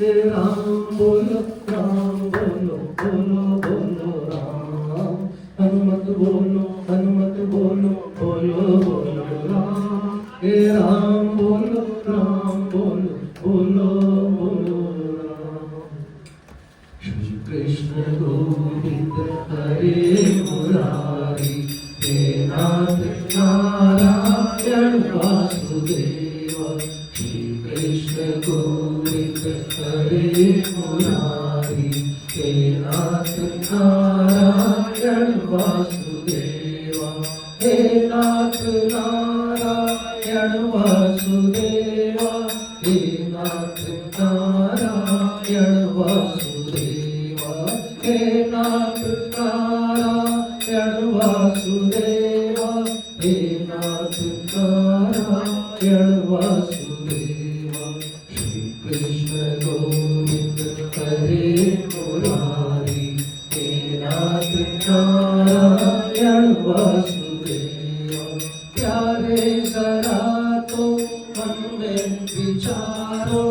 हे राम बोलो बोलो बोलो बोलो राम। हनुमत बोलो बोलो बोलो राम। हे राम बोलो बोलो बोलो राम। श्री कृष्ण गोविंद हरे मुरारी, हे नाथ नारायण वासुदेव। श्री कृष्ण गोविंद हरे मुरारी, हे नाथ नारायण वासुदेव। हे नाथ नारायण वासुदेव, हे नाथ नारायण वासुदेव। हे नाथ नारायण वासुदेव, हे नाथ नारायण वासुदेव। श्री कृष्ण गोविंद हरे मुरारी, हे नाथ नारायण वासुदेव। प्यारे जरा तो मन में विचारो,